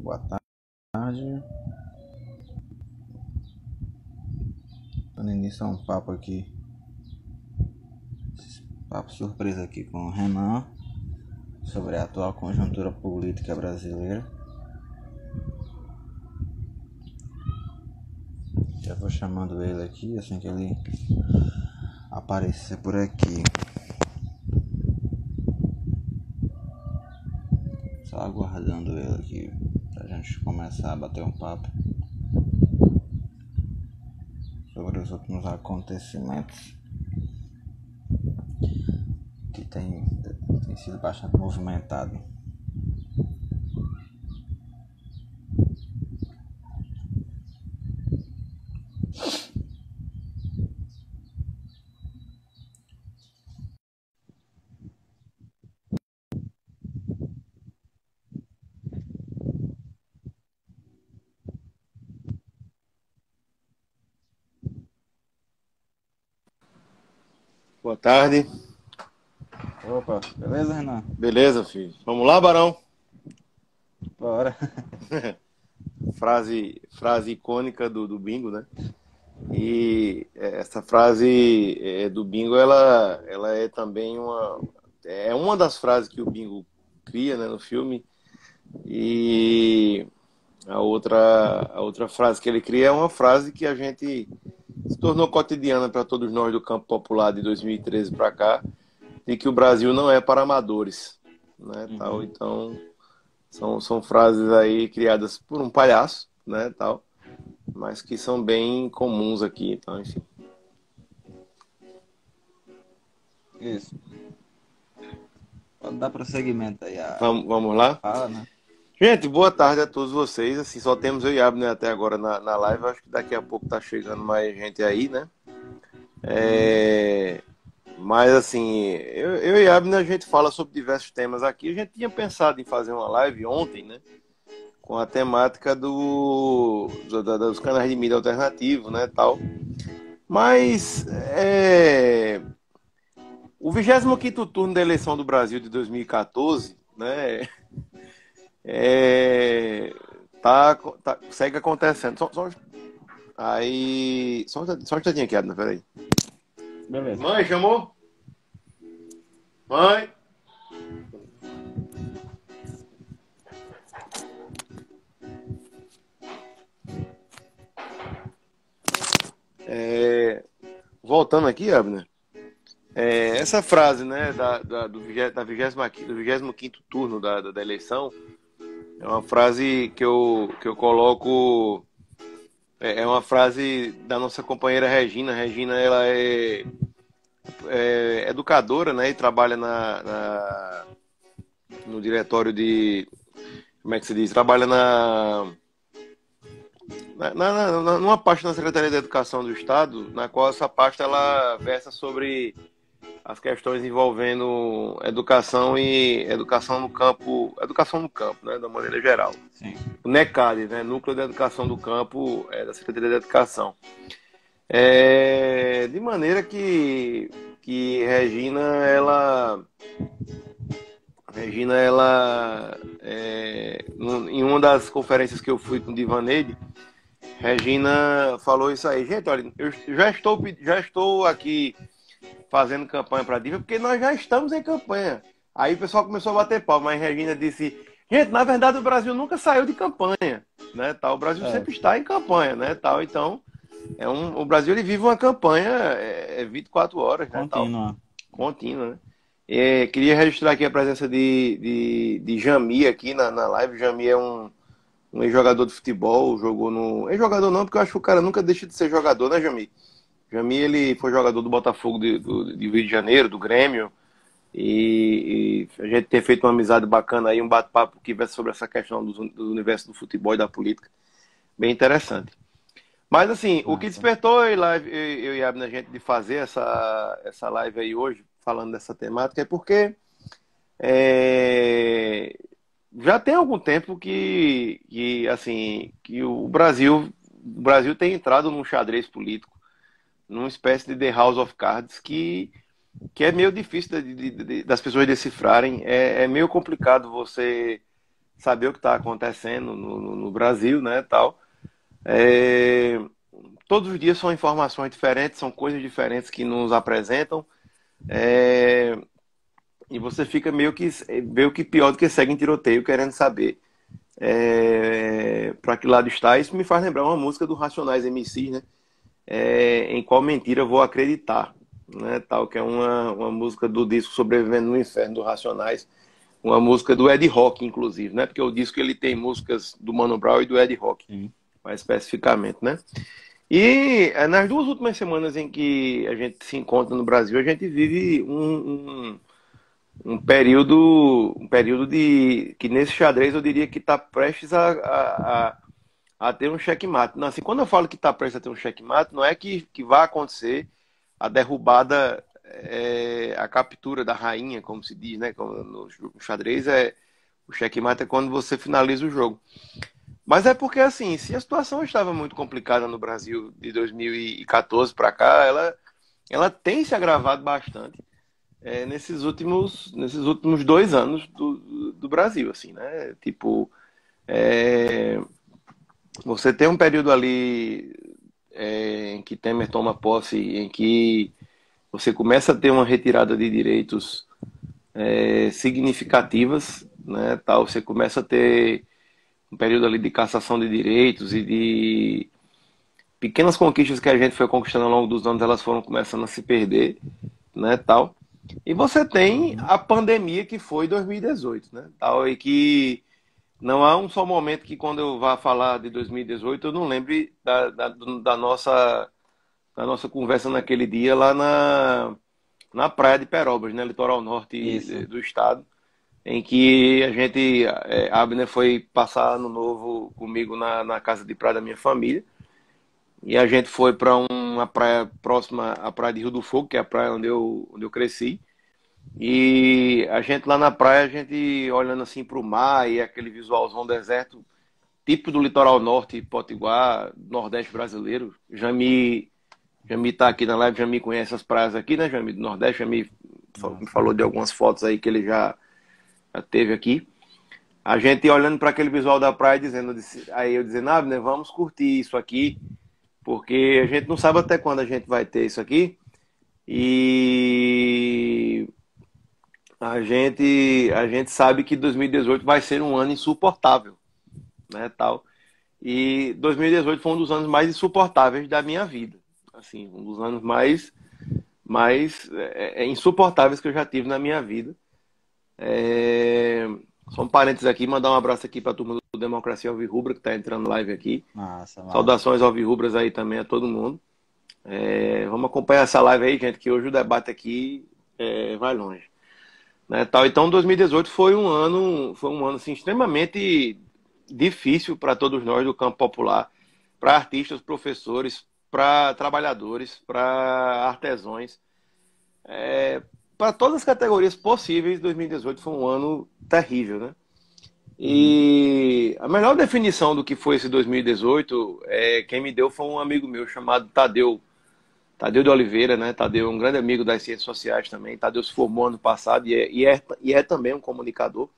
Boa tarde. Dando início a um papo aqui, papo surpresa aqui com o Renan sobre a atual conjuntura política brasileira. Já vou chamando ele aqui assim que ele aparecer por aqui. Só aguardando ele aqui pra gente começar a bater um papo sobre os últimos acontecimentos que tem sido bastante movimentado. Boa tarde. Opa, beleza, Renan? Beleza, filho? Vamos lá, Barão? Bora. Frase icônica do Bingo, né? E essa frase do Bingo, ela é também uma das frases que o Bingo cria, né, no filme. E a outra frase que ele cria é uma frase que a gente se tornou cotidiana para todos nós do campo popular de 2013 para cá, de que o Brasil não é para amadores, né, tal. Então, são frases aí criadas por um palhaço, né, tal, mas que são bem comuns aqui, então, enfim. Isso. Pode dar prosseguimento aí a Vamos lá? fala, né? Gente, boa tarde a todos vocês. Assim, só temos eu e Abner até agora na live. Acho que daqui a pouco tá chegando mais gente aí, né? Mas assim, eu e Abner, a gente fala sobre diversos temas aqui. A gente tinha pensado em fazer uma live ontem, né? Com a temática dos canais de mídia alternativo, né, tal. Mas o 25º turno da eleição do Brasil de 2014, né, segue acontecendo. Só um instantinho aqui, Adna, peraí. Beleza. Mãe, chamou? Mãe? Voltando aqui, Abner. Essa frase, né, do 25º turno da eleição, é uma frase que eu coloco. É uma frase da nossa companheira Regina. Regina, ela é educadora, né, e trabalha no diretório de. Como é que se diz? Trabalha numa pasta na Secretaria da Educação do Estado, na qual essa pasta ela versa sobre as questões envolvendo educação no campo, né, da maneira geral. Sim. O NECAD, né, Núcleo de Educação do Campo, da Secretaria da Educação. De maneira que Regina, em uma das conferências que eu fui com o Divaneide, Regina falou isso aí. Gente, olha, eu já estou aqui fazendo campanha para a Diva, porque nós já estamos em campanha. Aí o pessoal começou a bater palma, mas Regina disse, gente, na verdade o Brasil nunca saiu de campanha, né, tal. O Brasil sempre está em campanha, né, tal. Então, o Brasil ele vive uma campanha 24 horas, né, Contínua. tal. Contínua, né. Queria registrar aqui a presença de Jami aqui na live. Jami é um ex-jogador de futebol, jogou no... Ex-jogador não, porque eu acho que o cara nunca deixa de ser jogador, né, Jami? Jami, ele foi jogador do Botafogo de Rio de Janeiro, do Grêmio, e a gente tem feito uma amizade bacana aí, um bate-papo que vai sobre essa questão do universo do futebol e da política. Bem interessante. Mas assim, o que despertou eu e a Abner, gente, de fazer essa live aí hoje, falando dessa temática, é porque já tem algum tempo que o Brasil tem entrado num xadrez político, numa espécie de The House of Cards que é meio difícil das pessoas decifrarem. É meio complicado você saber o que está acontecendo no Brasil, né, tal. É, todos os dias são informações diferentes, são coisas diferentes que nos apresentam, é, e você fica meio que pior do que segue em tiroteio, querendo saber para que lado está. Isso me faz lembrar uma música do Racionais MCs, né? Em qual mentira vou acreditar, né? Tal, que é uma música do disco Sobrevivendo no Inferno, do Racionais, uma música do Ed Rock, inclusive, né? Porque o disco ele tem músicas do Mano Brown e do Ed Rock, Sim. mais especificamente, né? E nas 2 últimas semanas em que a gente se encontra no Brasil, a gente vive um período de que nesse xadrez eu diria que está prestes a ter um checkmate. Não, assim, quando eu falo que está prestes a ter um checkmate, não é que vai acontecer a derrubada, a captura da rainha, como se diz, né? No xadrez o checkmate é quando você finaliza o jogo. Mas é porque, assim, se a situação estava muito complicada no Brasil de 2014 para cá, ela tem se agravado bastante nesses últimos 2 anos do Brasil, assim, né? Tipo, é, você tem um período ali em que Temer toma posse, em que você começa a ter uma retirada de direitos significativas, né? Tal, você começa a ter um período ali de cassação de direitos e de pequenas conquistas que a gente foi conquistando ao longo dos anos, elas foram começando a se perder, né, tal. E você tem Uhum. a pandemia que foi 2018, né, tal, e que não há um só momento que quando eu vá falar de 2018 eu não lembre da nossa conversa naquele dia lá na praia de Perópolis, né, litoral norte Isso. do estado, em que a gente, Abner foi passar ano novo comigo na casa de praia da minha família. E a gente foi para uma praia próxima à praia de Rio do Fogo, que é a praia onde eu cresci. E a gente lá na praia, a gente olhando assim para o mar e aquele visualzão deserto, típico do litoral norte, Potiguar, nordeste brasileiro. Jami tá aqui na live, Jami conhece as praias aqui, né, Jami, do Nordeste. Jami me Nossa. falou de algumas fotos aí que ele já teve aqui. A gente olhando para aquele visual da praia, aí eu dizendo, ah, né, vamos curtir isso aqui, porque a gente não sabe até quando a gente vai ter isso aqui. E a gente sabe que 2018 vai ser um ano insuportável, né, tal. E 2018 foi um dos anos mais insuportáveis da minha vida. Assim, um dos anos mais insuportáveis que eu já tive na minha vida. É... Só um parênteses aqui, mandar um abraço aqui para a turma do Democracia Alvirrubra, que está entrando live aqui. Massa, massa. Saudações alvirrubras aí também a todo mundo. Vamos acompanhar essa live aí, gente, que hoje o debate aqui vai longe. Né, tal. Então, 2018 foi um ano assim, extremamente difícil para todos nós do campo popular, para artistas, professores, para trabalhadores, para artesãos, para todas as categorias possíveis. 2018 foi um ano terrível, né? Uhum. E a melhor definição do que foi esse 2018, quem me deu foi um amigo meu chamado Tadeu de Oliveira, né? Tadeu é um grande amigo das ciências sociais também. Tadeu se formou ano passado e é também um comunicador.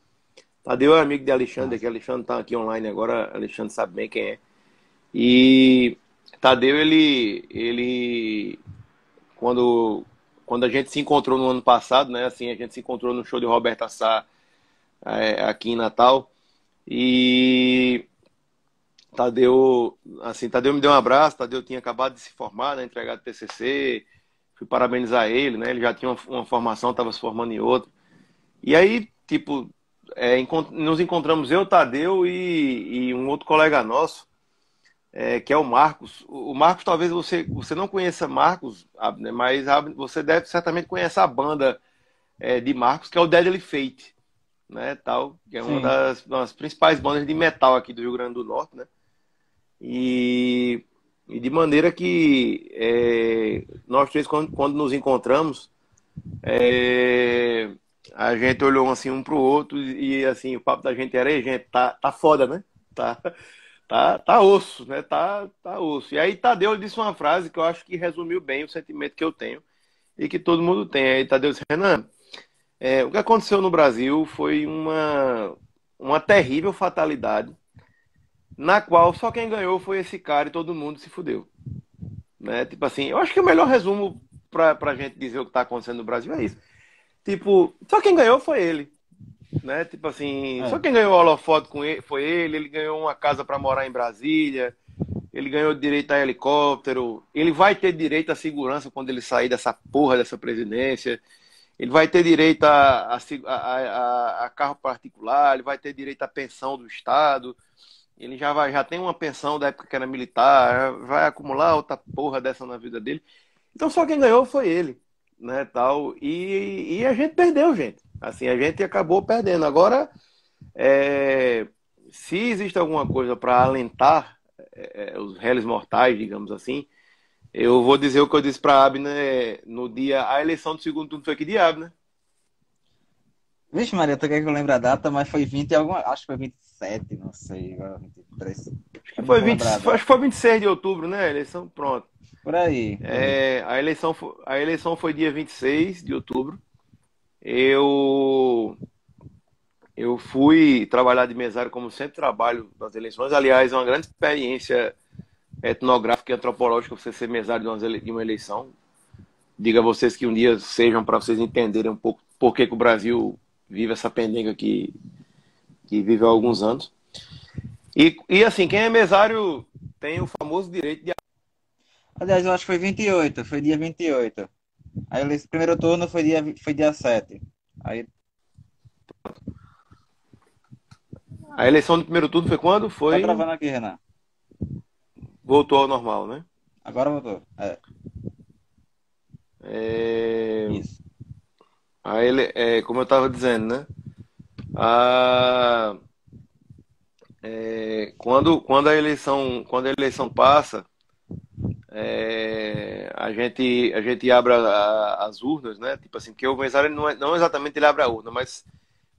Tadeu é amigo de Alexandre, que Massa. Alexandre está aqui online agora. Alexandre sabe bem quem é. E Tadeu, quando a gente se encontrou no ano passado, né? Assim, a gente se encontrou no show de Roberta Sá, aqui em Natal. E Tadeu me deu um abraço. Tadeu tinha acabado de se formar, né, entregado TCC. Fui parabenizar ele, né? Ele já tinha uma formação, estava se formando em outra. E aí, tipo, nos encontramos eu, Tadeu e um outro colega nosso, que é o Marcos. O Marcos, talvez você não conheça Marcos, Abner, mas você deve certamente conhecer a banda de Marcos, que é o Deadly Fate, né? Tal, que é uma Sim. das principais bandas de metal aqui do Rio Grande do Norte, né? E de maneira que nós três, quando nos encontramos, é, a gente olhou assim um pro outro e assim, o papo da gente era, ei, gente, tá foda, né? Tá, tá osso, né? Tá osso. E aí Tadeu disse uma frase que eu acho que resumiu bem o sentimento que eu tenho e que todo mundo tem. Aí Tadeu disse, Renan, o que aconteceu no Brasil foi uma. uma terrível fatalidade, na qual só quem ganhou foi esse cara e todo mundo se fudeu. Né? Tipo assim, eu acho que o melhor resumo pra gente dizer o que tá acontecendo no Brasil é isso. Tipo, só quem ganhou foi ele. Né? Tipo assim, só É. quem ganhou o holofote com ele foi ele ganhou uma casa para morar em Brasília, ele ganhou direito a helicóptero, ele vai ter direito à segurança quando ele sair dessa porra dessa presidência, ele vai ter direito a carro particular, ele vai ter direito à pensão do Estado, ele já tem uma pensão da época que era militar, vai acumular outra porra dessa na vida dele. Então só quem ganhou foi ele, né, tal, e a gente perdeu, gente. Assim, a gente acabou perdendo. Agora, é, se existe alguma coisa para alentar os réis mortais, digamos assim, eu vou dizer o que eu disse para a Abner no dia. A eleição do segundo turno foi que dia, Abner? Vixe, Maria, tu quer que eu lembre a data, mas foi 20 e alguma. Acho que foi 27, não sei, agora 23. Acho que Eu não foi vou 20, lembrar a acho que data. foi 26 de outubro, né? A eleição, pronto. Por aí, por aí. A eleição foi dia 26 de outubro. Eu, eu fui trabalhar de mesário, como sempre trabalho nas eleições. Aliás, é uma grande experiência etnográfica e antropológica você ser mesário de uma eleição. Diga a vocês que um dia sejam para vocês entenderem um pouco por que o Brasil vive essa pendenga que vive há alguns anos. E assim, quem é mesário tem o famoso direito de. Aliás, eu acho que foi 28, foi dia 28. Aí o primeiro turno foi dia 7. Aí, A eleição do primeiro turno foi quando? tá Foi. travando aqui, Renan. Voltou ao normal, né? Agora voltou. É, É, isso. como eu estava dizendo, né? A, quando a eleição passa, a gente abre as urnas, né? Tipo assim, porque o mesário não exatamente ele abre a urna, mas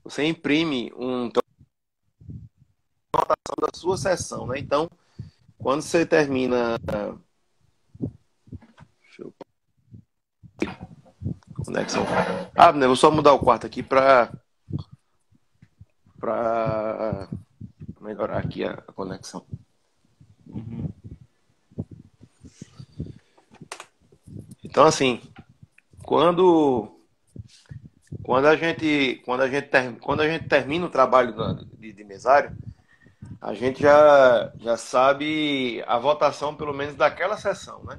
você imprime da sua sessão, né? Então, quando você termina. Deixa eu. Conexão. Ah, né, vou só mudar o quarto aqui para melhorar aqui a conexão. Uhum. Então, assim, quando quando a gente termina o trabalho de mesário, a gente já sabe a votação pelo menos daquela sessão, né?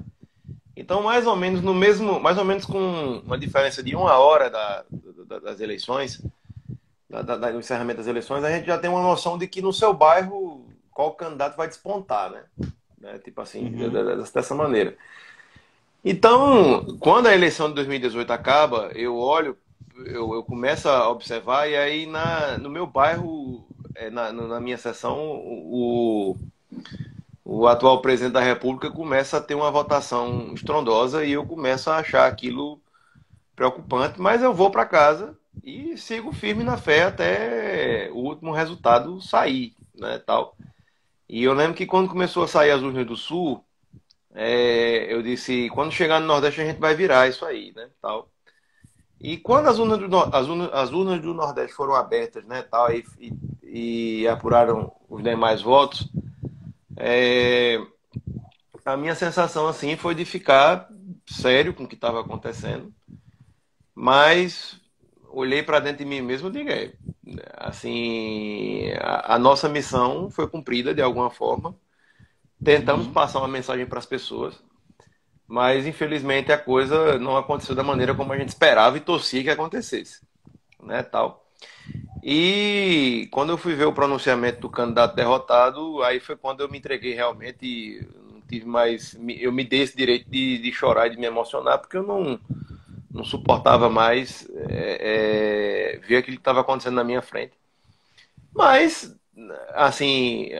Então, mais ou menos com uma diferença de uma hora das eleições, do encerramento das eleições, a gente já tem uma noção de que no seu bairro qual candidato vai despontar, né? Tipo assim, Uhum. dessa maneira. Então, quando a eleição de 2018 acaba, eu olho, eu começo a observar, e aí no meu bairro, na minha seção, o atual presidente da República começa a ter uma votação estrondosa e eu começo a achar aquilo preocupante, mas eu vou para casa e sigo firme na fé até o último resultado sair, né, tal. E eu lembro que quando começou a sair as urnas do Sul, eu disse, quando chegar no Nordeste a gente vai virar isso aí, né, tal. E quando as urnas do Nordeste foram abertas, né, tal, e apuraram os demais votos, é, a minha sensação assim foi de ficar sério com o que estava acontecendo, mas olhei para dentro de mim mesmo e digo, assim, a nossa missão foi cumprida de alguma forma. Tentamos Uhum. passar uma mensagem para as pessoas, mas infelizmente a coisa não aconteceu da maneira como a gente esperava e torcia que acontecesse, né, tal. E quando eu fui ver o pronunciamento do candidato derrotado, aí foi quando eu me entreguei realmente e não tive mais, eu me dei esse direito de chorar e de me emocionar, porque eu não suportava mais ver aquilo que estava acontecendo na minha frente. Mas, assim,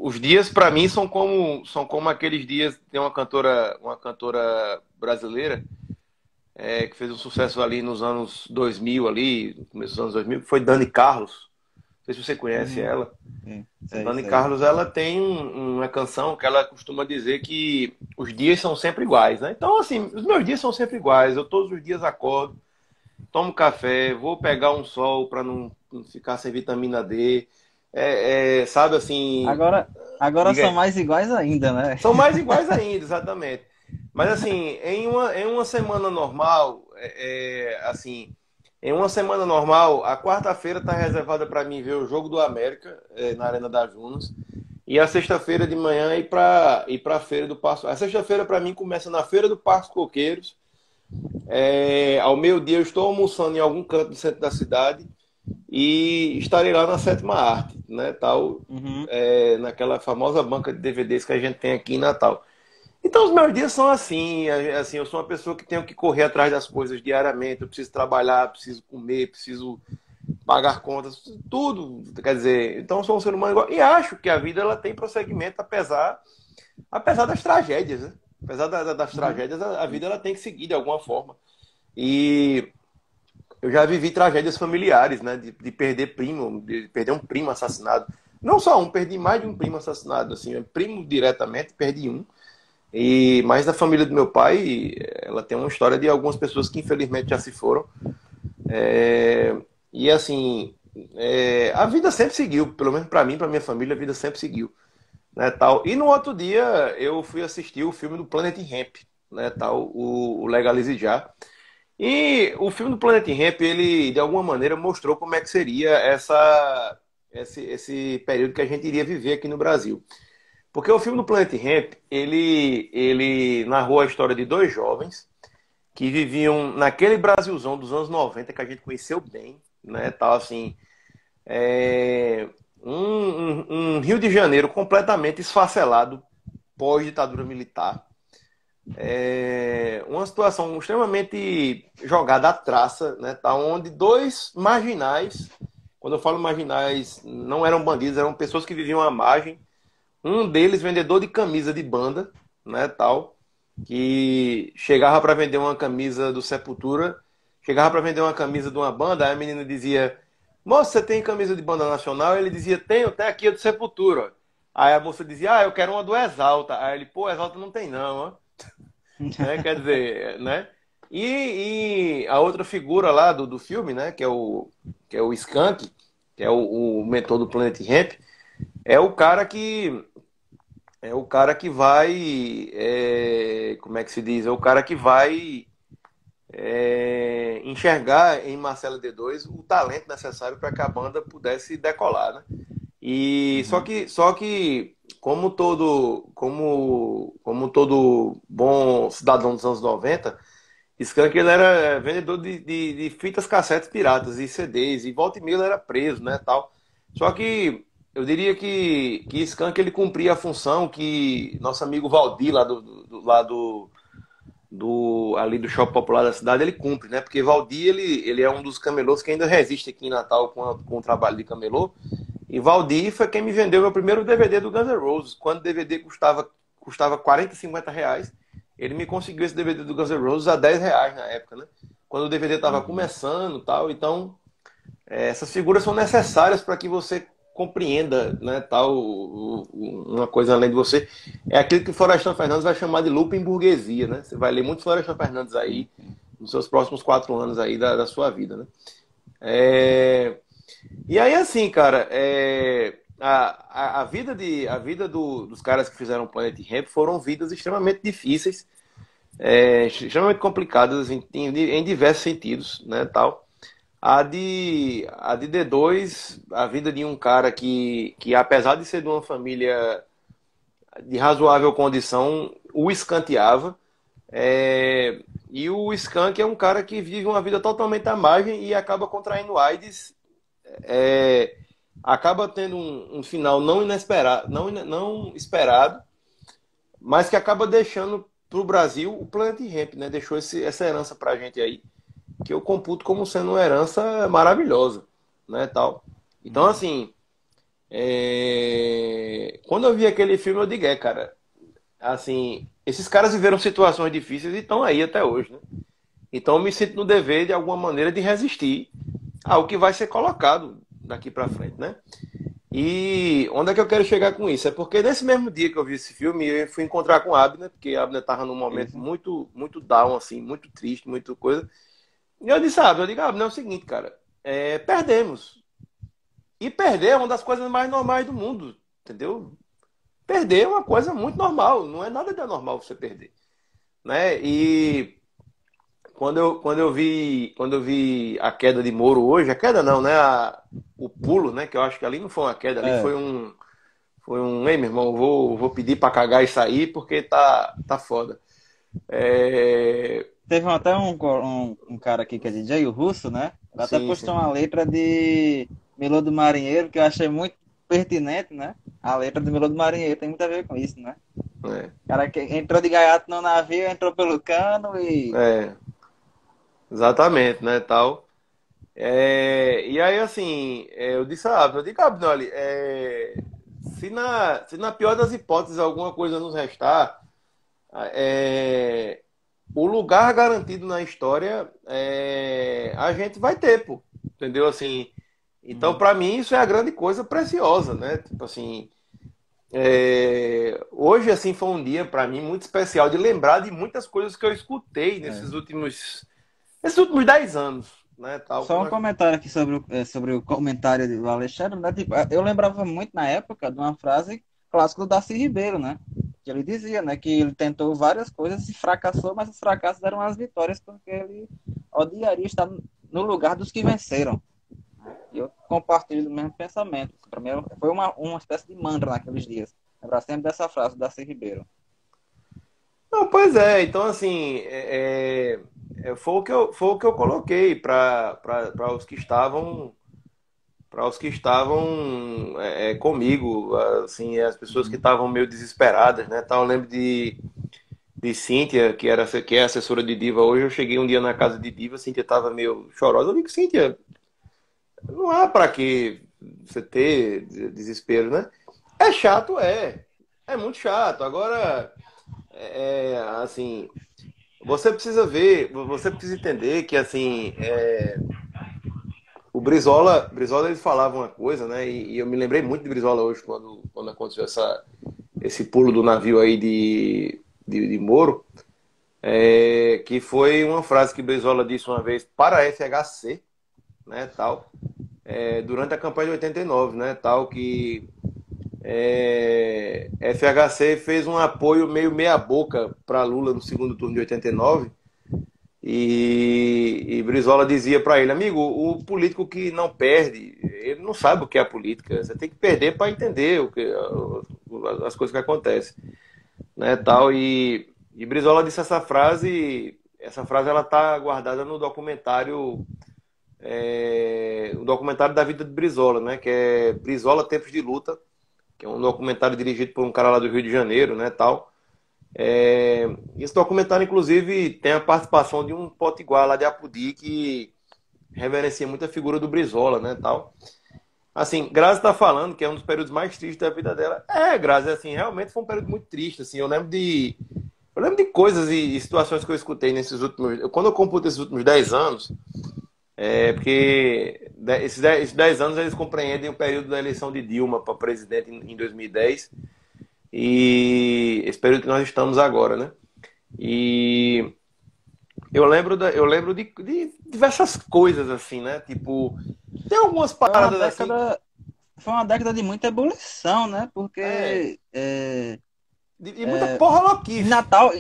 os dias para mim são como aqueles dias. Tem uma cantora brasileira que fez um sucesso ali nos anos 2000 ali, no começo dos anos 2000, que foi Dani Carlos. Não sei se você conhece Uhum. ela. Sim, A sei, Dani sei. Carlos, ela tem uma canção que ela costuma dizer que os dias são sempre iguais, né? Então, assim, os meus dias são sempre iguais. Eu todos os dias acordo, tomo café, vou pegar um sol para ficar sem vitamina D. Sabe assim, Agora diga são aí. mais iguais ainda, né? São mais iguais ainda, exatamente. Mas assim, em uma semana normal, assim, em uma semana normal, a quarta-feira está reservada para mim ver o jogo do América, na Arena das Junas. E a sexta-feira de manhã ir para a Feira do Passo. A sexta-feira para mim começa na Feira do Passo Coqueiros. Ao meio-dia eu estou almoçando em algum canto do centro da cidade e estarei lá na Sétima Arte, né, tal, Uhum. naquela famosa banca de DVDs que a gente tem aqui em Natal. Então os meus dias são assim, assim, eu sou uma pessoa que tenho que correr atrás das coisas diariamente, eu preciso trabalhar, preciso comer, preciso pagar contas, tudo, quer dizer, então eu sou um ser humano igual, e acho que a vida ela tem prosseguimento apesar das tragédias, né? Apesar das Uhum. tragédias, a vida ela tem que seguir de alguma forma. E eu já vivi tragédias familiares, né? De perder primo, de perder um primo assassinado. Não só um, perdi mais de um primo assassinado, assim, primo diretamente, perdi um. Mas da família do meu pai, ela tem uma história de algumas pessoas que infelizmente já se foram. É, e assim, a vida sempre seguiu, pelo menos para mim, para minha família, a vida sempre seguiu, né, tal. E no outro dia eu fui assistir o filme do Planet Hemp, né, tal, o Legalize Já. E o filme do Planet Hemp, ele de alguma maneira mostrou como é que seria esse período que a gente iria viver aqui no Brasil. Porque o filme do Planet Hemp, ele narrou a história de dois jovens que viviam naquele Brasilzão dos anos 90 que a gente conheceu bem, né? Tal assim, é, um Rio de Janeiro completamente esfacelado pós-ditadura militar. Uma situação extremamente jogada à traça, né? Tá onde dois marginais, quando eu falo marginais, não eram bandidos, eram pessoas que viviam à margem. Um deles vendedor de camisa de banda, né, tal, que chegava para vender uma camisa do Sepultura, chegava para vender uma camisa de uma banda, aí a menina dizia: "Moça, você tem camisa de banda nacional?" Ele dizia: "Tenho, até aqui é do Sepultura." Aí a moça dizia: "Ah, eu quero uma do Exalta." Aí ele: "Pô, Exalta não tem não, ó." Né? Quer dizer, né? E a outra figura lá do filme, né, que é o Skank, que é o mentor do Planet Hemp, é o cara que vai, como é que se diz? É o cara que vai enxergar em Marcelo D2 o talento necessário para que a banda pudesse decolar, né? E Uhum. só que como todo bom cidadão dos anos 90, Skank ele era vendedor de fitas cassetes piratas e CDs, e volta e meia ele era preso, né, tal. Só que eu diria que Skank ele cumpria a função que nosso amigo Valdir, ali do Shopping Popular da cidade, ele cumpre, né? Porque Valdir, ele é um dos camelôs que ainda resiste aqui em Natal com o trabalho de camelô. E Valdir foi quem me vendeu meu primeiro DVD do Guns N' Roses. Quando o DVD custava 40, 50 reais, ele me conseguiu esse DVD do Guns N' Roses a 10 reais na época, né? Quando o DVD estava Uhum. começando e tal. Então, essas figuras são necessárias para que você compreenda, né, tal, uma coisa além de você. É aquilo que o Florestan Fernandes vai chamar de looping burguesia, né? Você vai ler muito Florestan Fernandes Sim, aí sim. nos seus próximos 4 anos aí da sua vida, né? É, e aí, assim, cara, a vida dos caras que fizeram Planet Ramp foram vidas extremamente difíceis, extremamente complicadas em diversos sentidos, né, tal. A de D2, a vida de um cara que apesar de ser de uma família de razoável condição, o escanteava. E o Skank é um cara que vive uma vida totalmente à margem e acaba contraindo AIDS, é, acaba tendo um final não inesperado, não esperado, mas que acaba deixando para o Brasil o Planet Hemp, né? Deixou essa herança para a gente aí, que eu computo como sendo uma herança maravilhosa, né, tal. Então, Uhum. assim, quando eu vi aquele filme, eu digo, cara, assim, esses caras viveram situações difíceis e estão aí até hoje, né? Então, eu me sinto no dever, de alguma maneira, de resistir ao que vai ser colocado daqui para frente, né? E onde é que eu quero chegar com isso? É porque nesse mesmo dia que eu vi esse filme, eu fui encontrar com a Abner, porque a Abner estava num momento Isso. muito, muito down, assim, muito triste, muito coisa. E eu disse, Abner, é o seguinte, cara, perdemos. E perder é uma das coisas mais normais do mundo, entendeu? Perder é uma coisa muito normal, não é nada de anormal você perder, né? E quando eu vi a queda de Moro hoje, a queda não, né? O pulo, né? Que eu acho que ali não foi uma queda, ali É. ei, meu irmão, vou pedir pra cagar e sair porque tá foda. É, Teve até um cara aqui que é DJ, o Russo, né? Ele até sim, postou sim. uma letra de Melô do Marinheiro que eu achei muito pertinente, né? A letra do Melô do Marinheiro tem muito a ver com isso, né? É, O cara que entrou de gaiato no navio, entrou pelo cano e. é, exatamente, né, tal. E aí, assim, eu disse a Abner, Abner, se na pior das hipóteses alguma coisa nos restar, é, o lugar garantido na história a gente vai ter, pô. Entendeu? Assim, então, Uhum. para mim, isso é a grande coisa preciosa, né? Tipo assim, hoje, assim, foi um dia para mim muito especial de lembrar de muitas coisas que eu escutei É. nesses últimos 10 anos, né? Tal, Só um comentário aqui sobre o comentário do Alexandre, né? Tipo, eu lembrava muito na época de uma frase clássica do Darcy Ribeiro, né? Que ele dizia, né? Que ele tentou várias coisas e fracassou, mas os fracassos eram as vitórias porque ele odiaria estar no lugar dos que venceram. E eu compartilho do mesmo pensamento. Para mim foi uma espécie de mantra naqueles dias. Lembrar sempre dessa frase do Darcy Ribeiro. Não, pois é, então assim, foi o que eu coloquei para os que estavam comigo, assim, as pessoas que Uhum. estavam meio desesperadas, né? Tal, eu lembro de Cíntia, que é assessora de Diva hoje. Eu cheguei um dia na casa de Diva, a Cíntia estava meio chorosa. Eu digo, Cíntia, não há para que você ter desespero, né? É chato, é muito chato. Agora, assim, você precisa entender que, assim, o Brizola, eles falavam uma coisa, né? E eu me lembrei muito de Brizola hoje, quando aconteceu esse pulo do navio aí de Moro, que foi uma frase que Brizola disse uma vez para a FHC, né, tal, durante a campanha de 89, né, tal, que FHC fez um apoio meio meia boca para Lula no segundo turno de 89. E Brizola dizia para ele, amigo, o político que não perde, ele não sabe o que é a política. Você tem que perder para entender as coisas que acontecem, né, tal. E Brizola disse essa frase. Essa frase ela está guardada no documentário, o documentário da vida de Brizola, né, que é Brizola Tempos de Luta, que é um documentário dirigido por um cara lá do Rio de Janeiro, né, tal. Esse documentário, inclusive, tem a participação de um potiguar lá de Apodi que reverencia muito a figura do Brizola, né, tal. Assim, Grazi está falando que é um dos períodos mais tristes da vida dela. Grazi, assim, realmente foi um período muito triste, assim. Eu lembro de coisas e situações que eu escutei nesses últimos. Quando eu computo esses últimos 10 anos, porque esses 10 anos eles compreendem o período da eleição de Dilma para presidente em 2010 e esse período que nós estamos agora, né? E eu lembro de diversas coisas, assim, né? Tipo, tem algumas Foi uma paradas assim. década, foi uma década de muita ebulição, né? É, Porque de muita porra em louquice. Natal,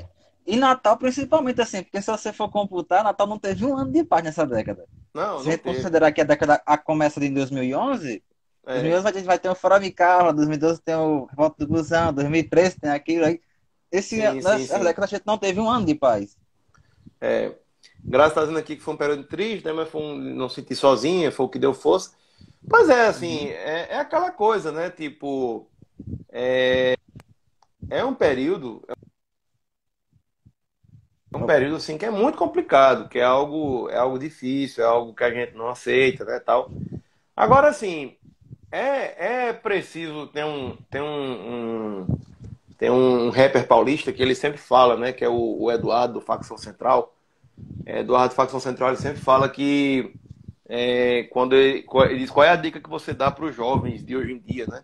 em Natal principalmente assim, porque se você for computar, Natal não teve um ano de paz nessa década. Não, Se a não gente teve. considerar que a década começa em 2011, É, 2011 a gente vai ter o Fora de Carla, 2012 tem o Revolta do Busão, 2013 tem aquilo aí. sim, sim, Nessa sim. década a gente não teve um ano de paz. É, Graça está dizendo aqui que foi um período triste, né? Mas não senti sozinha, foi o que deu força. Pois é, assim, Uhum. é aquela coisa, né? Tipo, é um período, Opa. assim que é muito complicado, que é algo difícil, é algo que a gente não aceita, né, tal. Agora, assim, é preciso tem um rapper paulista que ele sempre fala, né, que é o Eduardo do Facção Central. Eduardo do Facção Central, ele sempre fala que quando ele diz qual é a dica que você dá para os jovens de hoje em dia, né?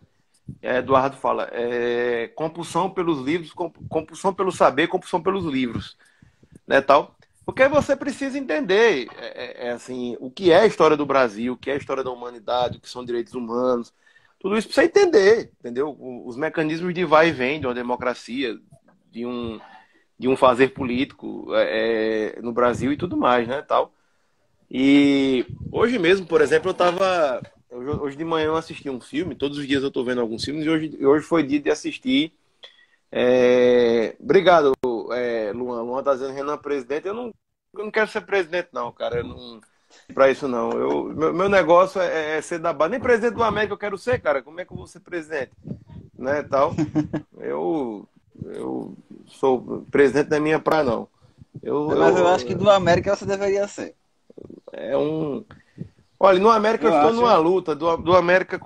Eduardo fala, compulsão pelos livros, compulsão pelo saber, compulsão pelos livros, né, tal. Porque você precisa entender assim, o que é a história do Brasil, o que é a história da humanidade, o que são direitos humanos. Tudo isso precisa entender, entendeu? Os mecanismos de vai e vem de uma democracia, de um, de um fazer político no Brasil e tudo mais, né? Tal. E hoje mesmo, por exemplo, hoje de manhã eu assisti um filme, todos os dias eu estou vendo alguns filmes, e hoje foi dia de assistir. Obrigado, Luan. Luan tá dizendo Renan presidente. Eu não quero ser presidente, não, cara. Eu não para isso, não. Meu negócio é ser da base. Nem presidente do América eu quero ser, cara. Como é que eu vou ser presidente? Né, tal. Eu sou presidente da minha praia, não. Mas eu acho que do América você deveria ser. É um. Olha, no América eu Eu estou numa acho. luta do América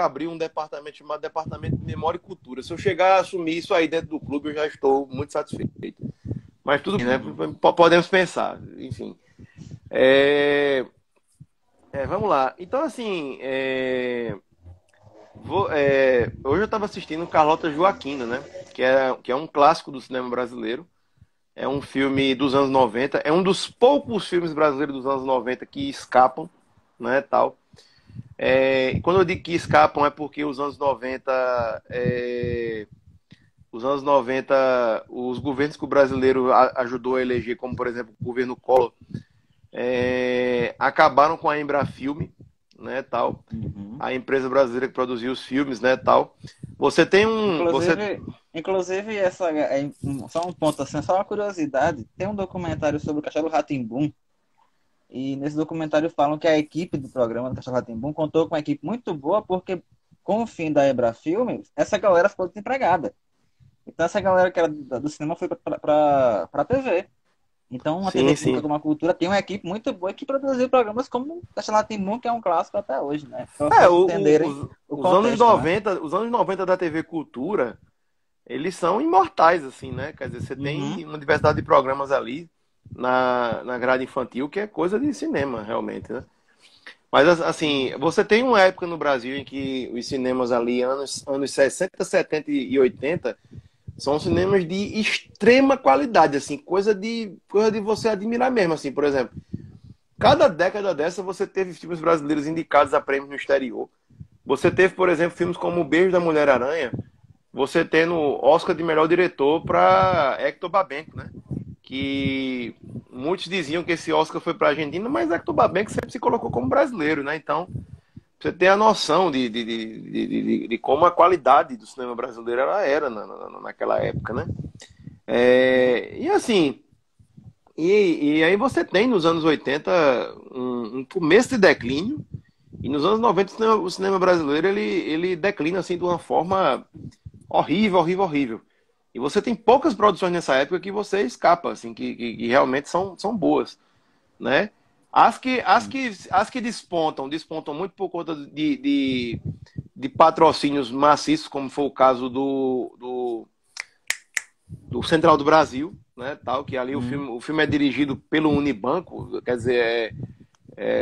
abrir um departamento chamado Departamento de Memória e Cultura. Se eu chegar a assumir isso aí dentro do clube, eu já estou muito satisfeito. Mas tudo bem, né? Uhum. Podemos pensar, enfim. É, vamos lá. Então, assim, hoje eu estava assistindo Carlota Joaquina, né? Que é um clássico do cinema brasileiro. É um filme dos anos 90. É um dos poucos filmes brasileiros dos anos 90 que escapam, né? Tal. E quando eu digo que escapam é porque os anos 90, os governos que o brasileiro ajudou a eleger, como por exemplo o governo Collor, acabaram com a Embrafilme, né, tal, Uhum. a empresa brasileira que produziu os filmes, né, tal. Você tem Inclusive só um ponto assim, só uma curiosidade. Tem um documentário sobre o Castelo rá tim e nesse documentário falam que a equipe do programa do Castelo rá tim contou com uma equipe muito boa porque com o fim da Embrafilme, essa galera ficou desempregada. Então essa galera que era do cinema foi para a TV. Então uma TV sim, pública sim. como a Cultura tem uma equipe muito boa que produziu programas como Castelo rá tim que é um clássico até hoje, né? Para É, vocês entenderem o os anos contexto, né? 90, os anos 90 da TV Cultura, eles são imortais, assim, né? Quer dizer, você Uhum. tem uma diversidade de programas ali na grade infantil que é coisa de cinema, realmente, né? Mas, assim, você tem uma época no Brasil em que os cinemas ali, anos 60, 70 e 80, são cinemas de extrema qualidade, assim, coisa de você admirar mesmo, assim, por exemplo. Cada década dessa você teve filmes brasileiros indicados a prêmios no exterior. Você teve, por exemplo, filmes como O Beijo da Mulher-Aranha, você tendo Oscar de melhor diretor para Hector Babenco, né? Que muitos diziam que esse Oscar foi para a Argentina, mas Hector Babenco sempre se colocou como brasileiro, né? Então, você tem a noção de como a qualidade do cinema brasileiro ela era naquela época, né? E assim, e aí você tem nos anos 80 um começo de declínio, e nos anos 90 o cinema brasileiro ele declina assim de uma forma horrível, horrível, horrível. E você tem poucas produções nessa época que você escapa, assim, que realmente são boas, né? As que despontam muito por conta de patrocínios maciços, como foi o caso do Central do Brasil, né? Tal, que ali o Uhum. filme, o filme é dirigido pelo Unibanco, quer dizer,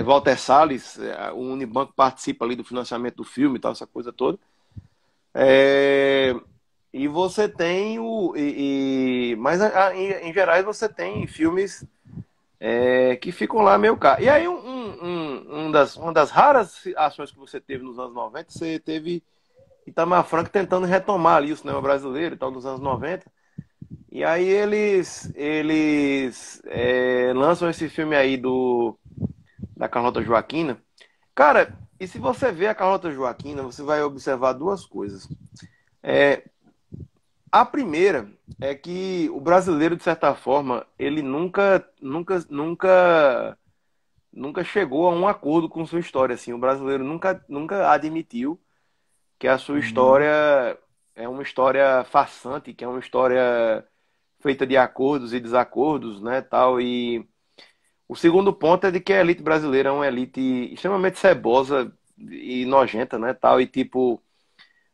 Walter Salles, o Unibanco participa ali do financiamento do filme e tal, essa coisa toda. É, e você tem mas em geral você tem filmes que ficam lá meio caro. E aí uma das raras ações que você teve nos anos 90, você teve Itamar Franco tentando retomar ali o cinema brasileiro e tal nos anos 90. E aí eles lançam esse filme aí da Carlota Joaquina. Cara, e se você vê a Carlota Joaquina, você vai observar duas coisas. A primeira é que o brasileiro, de certa forma, ele nunca chegou a um acordo com sua história. Assim. O brasileiro nunca admitiu que a sua Uhum. história é uma história farsante, que é uma história feita de acordos e desacordos, né, tal. E o segundo ponto é de que a elite brasileira é uma elite extremamente cebosa e nojenta, né, tal. E tipo,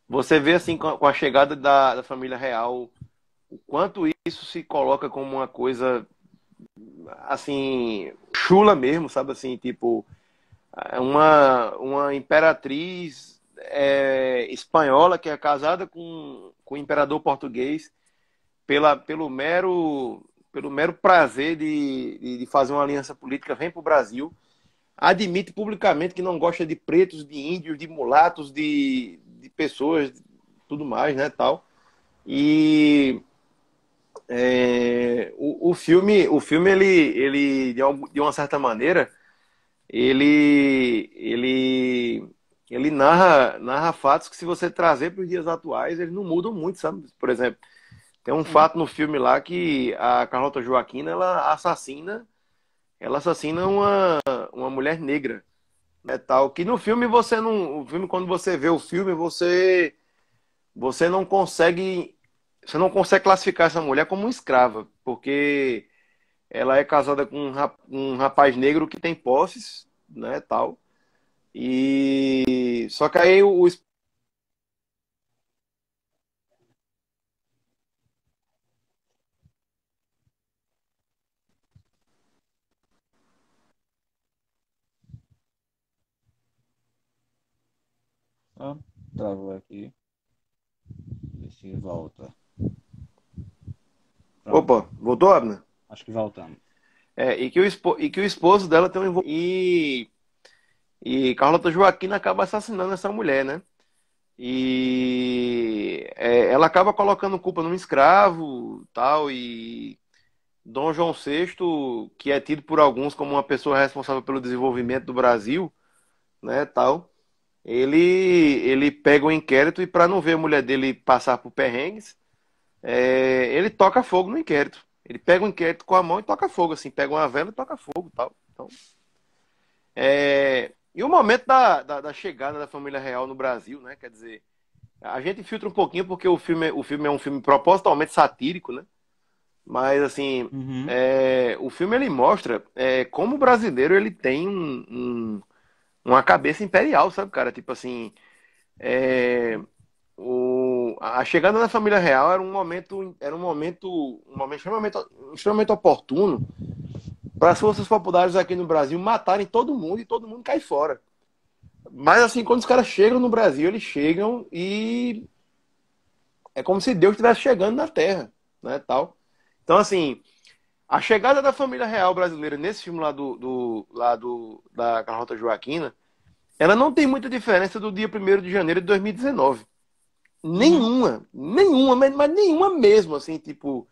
você vê assim com a chegada da família real o quanto isso se coloca como uma coisa assim chula mesmo, sabe assim, tipo uma imperatriz espanhola que é casada com o imperador português pelo mero pelo mero prazer de fazer uma aliança política, vem para o Brasil, admite publicamente que não gosta de pretos, de índios, de mulatos, de pessoas, tudo mais, né, tal. E o filme de uma certa maneira, ele narra fatos que, se você trazer para os dias atuais, eles não mudam muito, sabe? Por exemplo, tem um Sim. fato no filme lá que a Carlota Joaquina, ela assassina uma mulher negra, né, tal, que no filme você não, o filme, quando você vê o filme, você não consegue classificar essa mulher como uma escrava, porque ela é casada com um rapaz negro que tem posses, né, tal. E só que aí Ó, travou aqui. Ver se volta. Pronto. Opa, voltou, Abner? Acho que voltamos. E que o esposo dela tem um e Carlota Joaquina acaba assassinando essa mulher, né? E ela acaba colocando culpa num escravo, tal, e Dom João VI, que é tido por alguns como uma pessoa responsável pelo desenvolvimento do Brasil, né, tal, ele pega o inquérito, e, para não ver a mulher dele passar por perrengues, ele toca fogo no inquérito. Ele pega o inquérito com a mão e toca fogo, assim, pega uma vela e toca fogo, tal. Então, e o momento da chegada da família real no Brasil, né? Quer dizer, a gente filtra um pouquinho porque o filme é um filme propositalmente satírico, né? Mas, assim, Uhum. o filme, ele mostra como o brasileiro, ele tem uma cabeça imperial, sabe, cara? Tipo assim, é, a chegada da família real era um momento extremamente oportuno para as forças populares aqui no Brasil matarem todo mundo e todo mundo cai fora. Mas, assim, quando os caras chegam no Brasil, eles chegam e é como se Deus estivesse chegando na Terra, né, tal. Então, assim, a chegada da família real brasileira nesse filme da Carlota Joaquina, ela não tem muita diferença do dia 1º de janeiro de 2019. Uhum. Nenhuma, mas nenhuma mesmo, assim, tipo,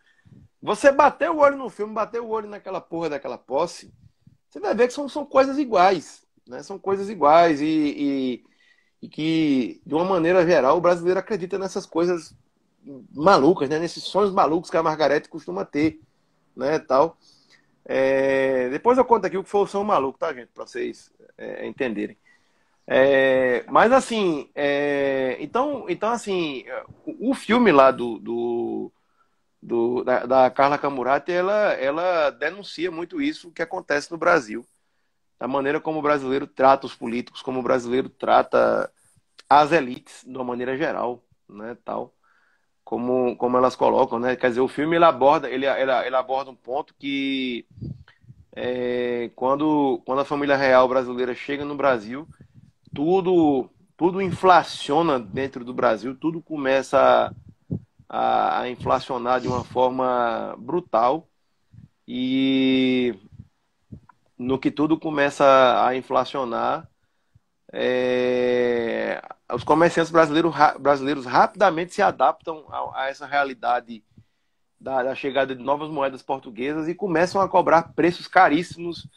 você bateu o olho no filme, bateu o olho naquela porra daquela posse, você vai ver que são coisas iguais, né? São coisas iguais e que, de uma maneira geral, o brasileiro acredita nessas coisas malucas, né? Nesses sonhos malucos que a Margarete costuma ter, né, tal. Depois eu conto aqui o que foi o sonho maluco, tá, gente? Pra vocês entenderem. Mas, assim, então, assim, o filme lá da Carla Camurati, ela denuncia muito isso que acontece no Brasil. Da maneira como o brasileiro trata os políticos, como o brasileiro trata as elites, de uma maneira geral, né, tal. Como elas colocam, né? Quer dizer, o filme, ele aborda um ponto que, quando a família real brasileira chega no Brasil, tudo inflaciona dentro do Brasil, tudo começa a inflacionar de uma forma brutal, e no que tudo começa a inflacionar, os comerciantes brasileiros rapidamente se adaptam a essa realidade da chegada de novas moedas portuguesas e começam a cobrar preços caríssimos.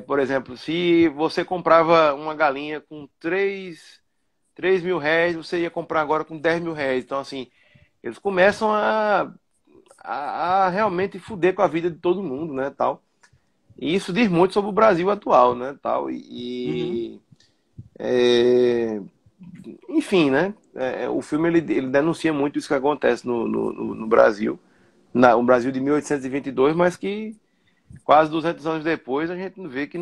Por exemplo, se você comprava uma galinha com 3 mil reais, você ia comprar agora com 10 mil reais. Então, assim, eles começam a realmente fuder com a vida de todo mundo, né, tal. E isso diz muito sobre o Brasil atual, né, tal. Uhum. É, enfim, né, o filme, ele denuncia muito isso que acontece no Brasil, o Brasil de 1822, mas que quase 200 anos depois a gente vê que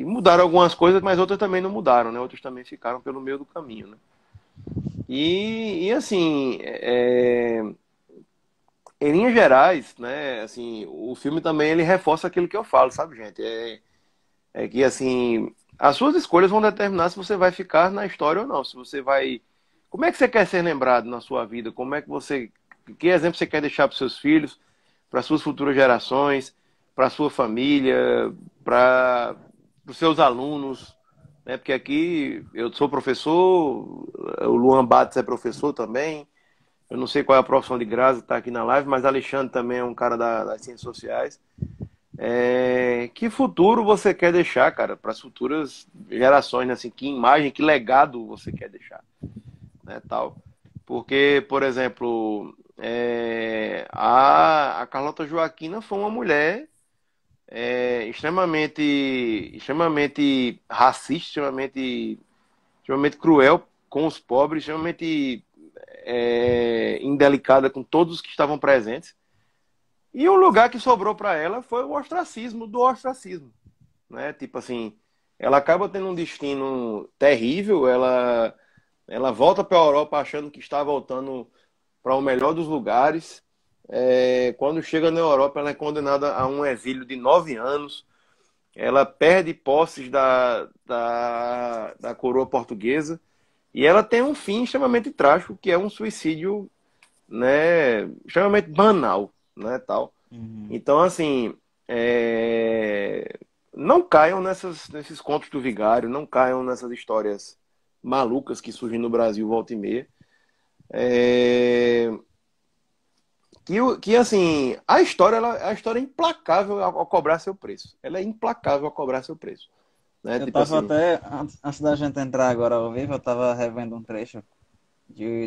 mudaram algumas coisas, mas outras também não mudaram, né? Outras também ficaram pelo meio do caminho, né? E assim, em linhas gerais, né? Assim, o filme também, ele reforça aquilo que eu falo, sabe, gente? É que, assim, as suas escolhas vão determinar se você vai ficar na história ou não. Se você vai, como é que você quer ser lembrado na sua vida? Como é que você, que exemplo você quer deixar para os seus filhos? para suas futuras gerações, para sua família, para os seus alunos, né? Porque aqui eu sou professor, o Luan Bates é professor também. Eu não sei qual é a profissão de Grazi que está aqui na live, mas Alexandre também é um cara das ciências sociais. Que futuro você quer deixar, cara, para as futuras gerações, né? Assim, que imagem, que legado você quer deixar, né, tal. Porque, por exemplo, a Carlota Joaquina foi uma mulher extremamente racista, extremamente cruel com os pobres, extremamente indelicada com todos os que estavam presentes. E o lugar que sobrou para ela foi o ostracismo do ostracismo, né? Tipo assim, ela acaba tendo um destino terrível, ela volta para a Europa achando que está voltando para o melhor dos lugares. Quando chega na Europa, ela é condenada a um exílio de 9 anos. Ela perde posses da coroa portuguesa e ela tem um fim extremamente trágico, que é um suicídio, né, extremamente banal, né, tal. Uhum. Então, assim, não caiam nesses contos do vigário, não caiam nessas histórias malucas que surgem no Brasil volta e meia. Que assim, a história é implacável a cobrar seu preço. Ela é implacável a cobrar seu preço. Né? Eu Tipo tava assim, até, antes da gente entrar agora ao vivo, eu tava revendo um trecho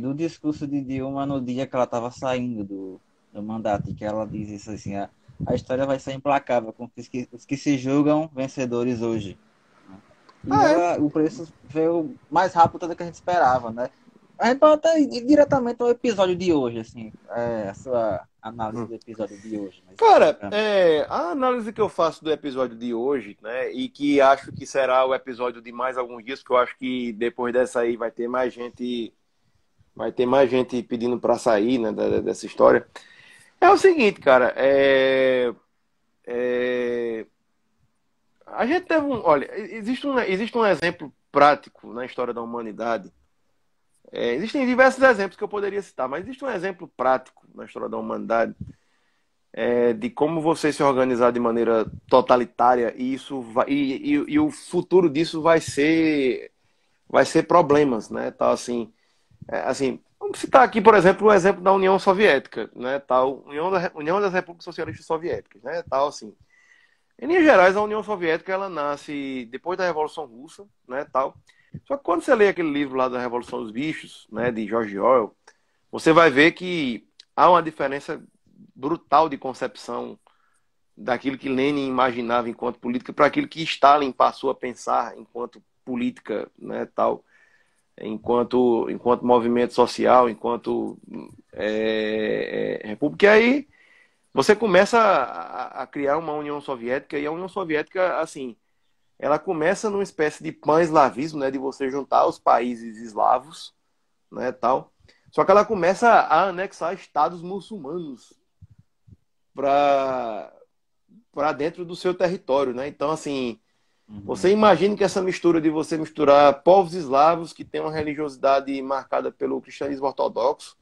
do discurso de Dilma no dia que ela tava saindo do mandato, e que ela diz isso assim, a história vai ser implacável com os que se julgam vencedores hoje. Né? E ah, é. ela, o preço veio mais rápido do que a gente esperava, né? A gente pode até ir diretamente ao episódio de hoje, assim, a sua análise do episódio de hoje, mais Cara, especificamente. a análise que eu faço do episódio de hoje, né, e que acho que será o episódio de mais alguns dias, porque eu acho que depois dessa aí vai ter mais gente pedindo para sair, né, dessa história. É o seguinte, cara, é, a gente teve olha, existe um exemplo prático na história da humanidade. Existem diversos exemplos que eu poderia citar, mas existe um exemplo prático na história da humanidade de como você se organizar de maneira totalitária e isso e o futuro disso vai ser problemas, né? Tá assim, vamos citar aqui, por exemplo, o exemplo da União Soviética, né? Tal União das Repúblicas Socialistas Soviéticas, né? Tal assim. Em linhas gerais, a União Soviética ela nasce depois da Revolução Russa, né? Tal. Só que quando você lê aquele livro lá da Revolução dos Bichos, né? De George Orwell, você vai ver que há uma diferença brutal de concepção daquilo que Lenin imaginava enquanto política para aquilo que Stalin passou a pensar enquanto política, né, tal, enquanto movimento social, enquanto república. E aí você começa a criar uma União Soviética, e a União Soviética, assim, ela começa numa espécie de pan-eslavismo, né, de você juntar os países eslavos, né, tal. Só que ela começa a anexar estados muçulmanos para dentro do seu território, né? Então, assim, você Uhum. imagina que essa mistura de você misturar povos eslavos que têm uma religiosidade marcada pelo cristianismo ortodoxo,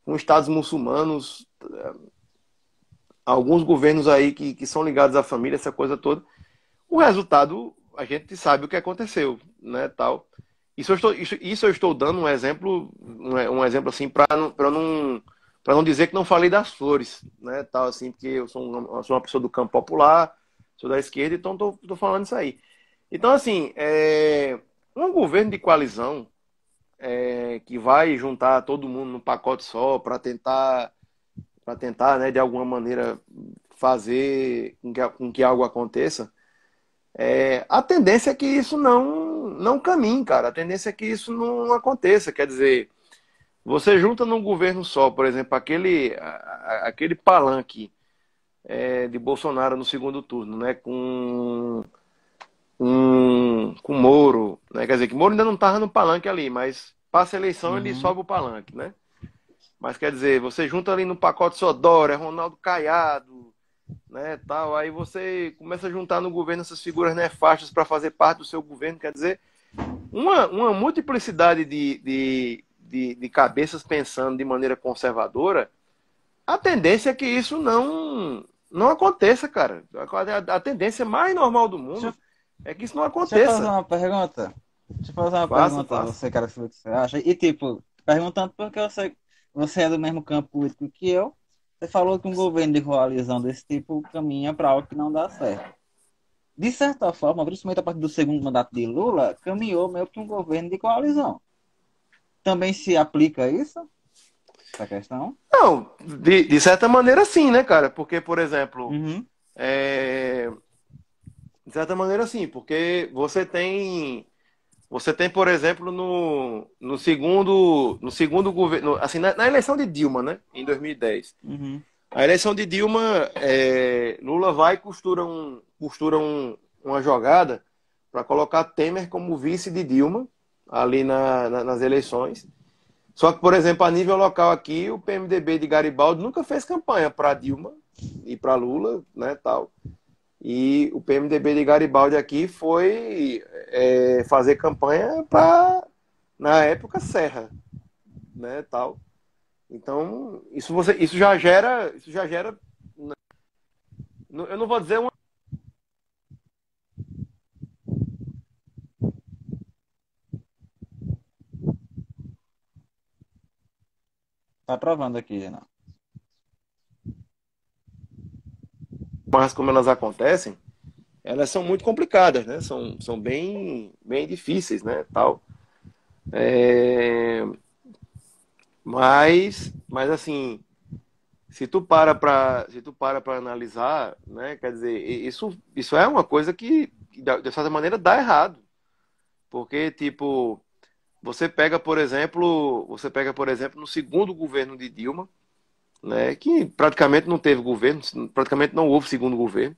com estados muçulmanos, alguns governos aí que são ligados à família, essa coisa toda. O resultado, a gente sabe o que aconteceu, né, tal. Isso eu estou dando um exemplo assim para não dizer que não falei das flores, né, tal assim, porque eu sou uma pessoa do campo popular, sou da esquerda, então estou falando isso aí. Então assim, um governo de coalizão que vai juntar todo mundo num pacote só para tentar, né, de alguma maneira fazer com que algo aconteça. A tendência é que isso não caminhe, cara. A tendência é que isso não aconteça. Quer dizer, você junta num governo só, por exemplo, aquele palanque de Bolsonaro no segundo turno, né? Com Moro, né? Quer dizer, que Moro ainda não estava no palanque ali, mas passa a eleição ele Uhum. sobe o palanque, né? Mas quer dizer, você junta ali no pacote só Dória, Ronaldo Caiado, né, tal, aí você começa a juntar no governo essas figuras nefastas para fazer parte do seu governo, quer dizer, uma multiplicidade de cabeças pensando de maneira conservadora a tendência é que isso não aconteça, cara. A tendência mais normal do Deixa, mundo é que isso não deixa eu fazer aconteça. uma pergunta. Deixa eu fazer uma Faça, pergunta a faça. você, cara, sobre o que você acha. E, tipo, perguntando porque eu sei que você é do mesmo campo político que eu. Você falou que um governo de coalizão desse tipo caminha para algo que não dá certo. De certa forma, principalmente a partir do segundo mandato de Lula, caminhou meio que um governo de coalizão. Também se aplica isso, essa questão? Não, de certa maneira sim, né, cara? Porque, por exemplo, Uhum, é, de certa maneira sim, porque você tem, por exemplo, no segundo governo, assim, na eleição de Dilma, né, em 2010. uhum, A eleição de Dilma, Lula vai e uma jogada para colocar Temer como vice de Dilma ali nas eleições. Só que, por exemplo, a nível local aqui, o PMDB de Garibaldi nunca fez campanha para Dilma e para Lula, né, tal. E o PMDB de Garibaldi aqui foi fazer campanha para, na época, Serra, né, tal. Então, isso já gera, eu não vou dizer uma. tá aprovando aqui, não. Mas como elas acontecem, elas são muito complicadas, né? São bem difíceis, né? Tal. É, mas assim, se tu para analisar, né? Quer dizer, isso é uma coisa que de certa maneira dá errado, porque tipo você pega por exemplo no segundo governo de Dilma, né? Que praticamente não teve governo, praticamente não houve segundo governo.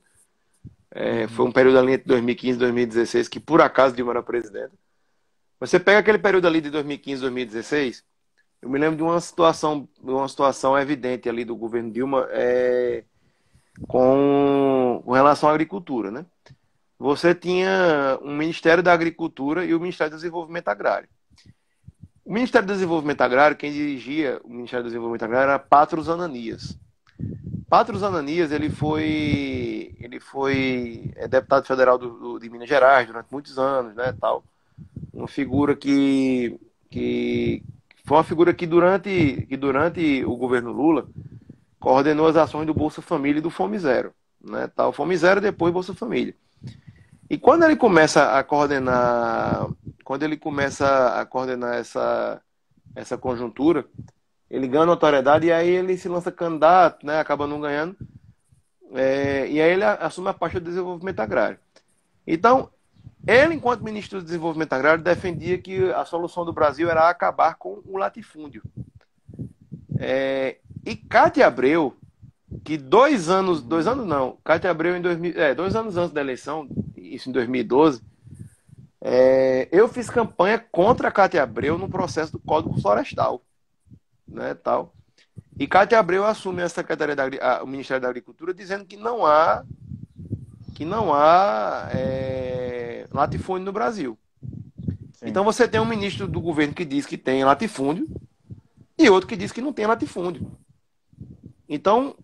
Foi Uhum. um período ali entre 2015 e 2016 que por acaso Dilma era presidente. Você pega aquele período ali de 2015 e 2016, eu me lembro de uma situação evidente ali do governo Dilma com relação à agricultura, né? Você tinha um Ministério da Agricultura e o Ministério do Desenvolvimento Agrário. O Ministério do Desenvolvimento Agrário, quem dirigia o Ministério do Desenvolvimento Agrário era Patros Ananias. Patros Ananias, ele foi deputado federal de Minas Gerais durante muitos anos, né, tal. Uma figura que foi uma figura que durante o governo Lula coordenou as ações do Bolsa Família e do Fome Zero, né, tal. Fome Zero e depois Bolsa Família. E quando ele começa a coordenar essa conjuntura, ele ganha notoriedade e aí ele se lança candidato, né, acaba não ganhando, e aí ele assume a pasta do desenvolvimento agrário. Então, ele, enquanto ministro do Desenvolvimento Agrário, defendia que a solução do Brasil era acabar com o latifúndio. E Cátia Abreu, que 2 anos não, Cátia Abreu em 2000, 2 anos antes da eleição, isso em 2012, eu fiz campanha contra a Cátia Abreu no processo do Código Florestal, né, tal. E Cátia Abreu assume a Secretaria o Ministério da Agricultura dizendo que não há latifúndio no Brasil. Então Sim. você tem um ministro do governo que diz que tem latifúndio e outro que diz que não tem latifúndio. Então,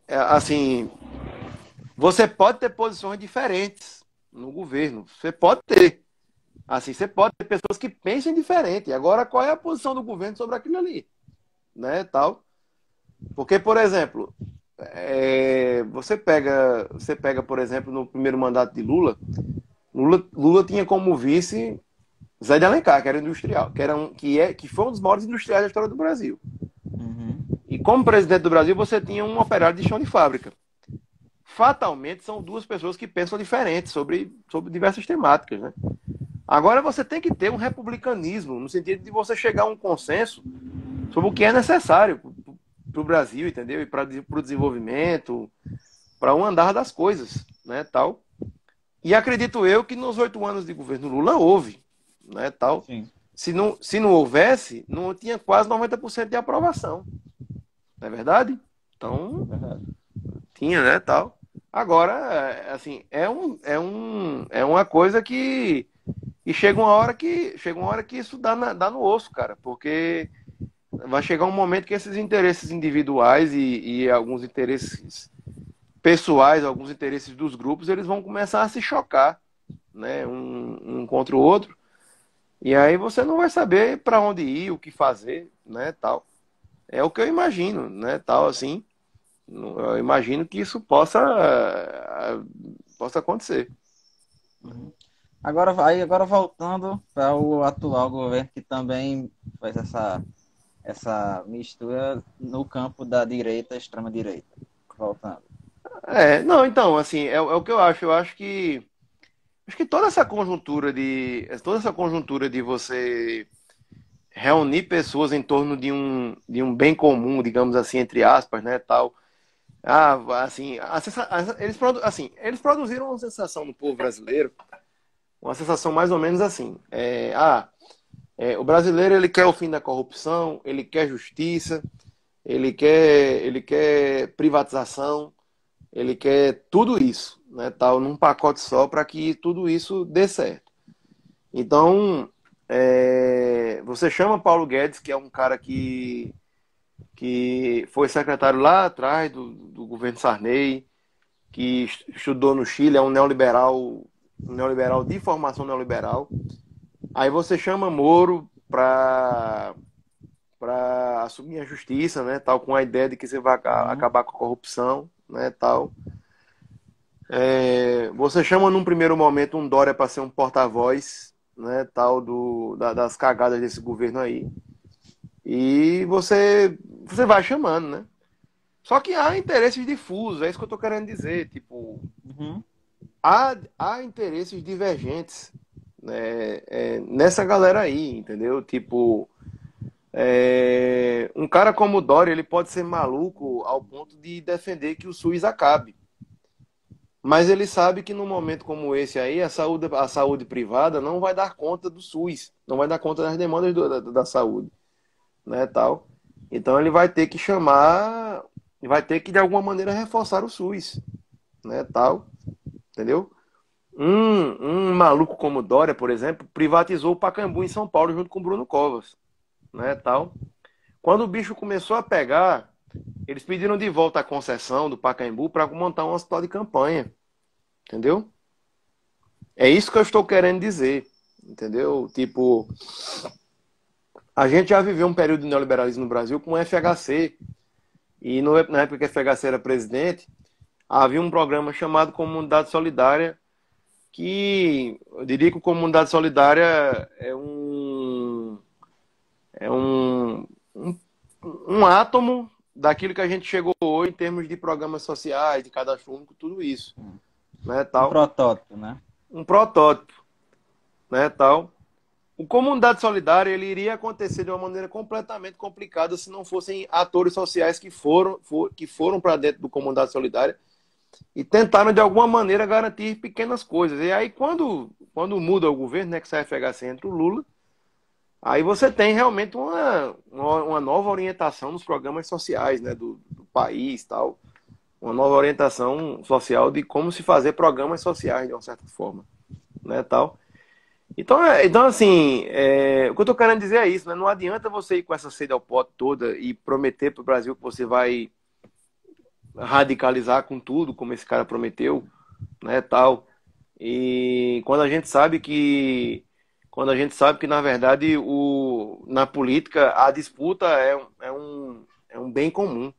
assim, você pode ter posições diferentes no governo. Você pode ter. Assim, você pode ter pessoas que pensem diferente. Agora, qual é a posição do governo sobre aquilo ali? Né, tal. Porque, por exemplo, você pega, por exemplo, no primeiro mandato de Lula tinha como vice Zé de Alencar, que era industrial, que foi um dos maiores industriais da história do Brasil. Uhum. E como presidente do Brasil, você tinha um operário de chão de fábrica. Fatalmente, são duas pessoas que pensam diferente sobre diversas temáticas, né? Agora você tem que ter um republicanismo, no sentido de você chegar a um consenso sobre o que é necessário para o Brasil, entendeu? E para o desenvolvimento, para o andar das coisas, né, tal. E acredito eu que nos 8 anos de governo Lula houve, né, tal. Sim. Se não houvesse, não tinha quase 90% de aprovação, não é verdade? Então, Verdade. tinha, né, tal. Agora, assim, é uma coisa que chega uma hora que isso dá no osso, cara, porque vai chegar um momento que esses interesses individuais e alguns interesses pessoais, alguns interesses dos grupos, eles vão começar a se chocar, né, um contra o outro. E aí você não vai saber para onde ir, o que fazer, né, tal. É o que eu imagino, né, tal assim. Eu imagino que isso possa acontecer. Uhum. Agora voltando para o atual governo que também faz essa mistura no campo da direita, extrema direita. Voltando. Não, então, assim, é o que eu acho. Eu acho que toda essa conjuntura de você reunir pessoas em torno de um bem comum, digamos assim, entre aspas, né, tal. Ah, assim, eles produziram uma sensação no povo brasileiro, uma sensação mais ou menos assim. O brasileiro ele quer o fim da corrupção, ele quer justiça, ele quer privatização, ele quer tudo isso, né, tal, num pacote só para que tudo isso dê certo. Então, você chama Paulo Guedes, que é um cara que foi secretário lá atrás do governo Sarney, que estudou no Chile, é um neoliberal de formação neoliberal. Aí você chama Moro para assumir a justiça, né, tal, com a ideia de que você vai Uhum. acabar com a corrupção, né, tal. Você chama num primeiro momento um Dória para ser um porta-voz, né, tal, das cagadas desse governo aí. E você vai chamando, né? Só que há interesses difusos, é isso que eu tô querendo dizer. Tipo, Uhum. há interesses divergentes, né, nessa galera aí, entendeu? Tipo, um cara como o Dória, ele pode ser maluco ao ponto de defender que o SUS acabe. Mas ele sabe que num momento como esse aí, a saúde privada não vai dar conta do SUS, não vai dar conta das demandas da saúde, né, tal. Então ele vai ter que vai ter que de alguma maneira reforçar o SUS, né, tal, entendeu? Um maluco como Dória, por exemplo, privatizou o Pacaembu em São Paulo junto com o Bruno Covas, né, tal. Quando o bicho começou a pegar, eles pediram de volta a concessão do Pacaembu para montar um hospital de campanha, entendeu? É isso que eu estou querendo dizer, entendeu? Tipo, a gente já viveu um período de neoliberalismo no Brasil com o FHC, e na época que o FHC era presidente, havia um programa chamado Comunidade Solidária, que eu diria que o Comunidade Solidária é um átomo daquilo que a gente chegou hoje em termos de programas sociais, de cadastro único, tudo isso, né, Um tal. protótipo, né? Um protótipo, né, tal. O Comunidade Solidária ele iria acontecer de uma maneira completamente complicada se não fossem atores sociais que foram para dentro do Comunidade Solidária e tentaram de alguma maneira garantir pequenas coisas. E aí quando muda o governo, né, que sai a FHC entre o Lula, aí você tem realmente uma nova orientação nos programas sociais, né, do país, tal, uma nova orientação social de como se fazer programas sociais de uma certa forma, né, tal. Então assim, o que eu estou querendo dizer é isso, né? Não adianta você ir com essa sede ao pote toda e prometer para o Brasil que você vai radicalizar com tudo, como esse cara prometeu, né, tal. E quando a gente sabe que na verdade na política a disputa é um bem comum.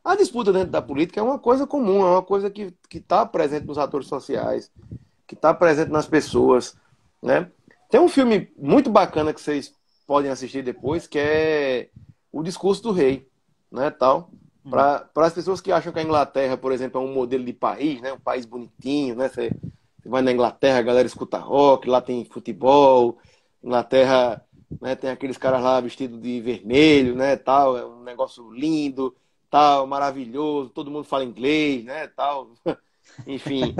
A disputa dentro da política é uma coisa comum, é uma coisa que está presente nos atores sociais, que está presente nas pessoas, né? Tem um filme muito bacana que vocês podem assistir depois, que é O Discurso do Rei, né, tal. Hum. Para as pessoas que acham que a Inglaterra, por exemplo, é um modelo de país, né, um país bonitinho, né? Você vai na Inglaterra, a galera escuta rock, lá tem futebol, Inglaterra, né, tem aqueles caras lá vestidos de vermelho, né, tal, é um negócio lindo, tal, maravilhoso, todo mundo fala inglês, né, tal. Enfim,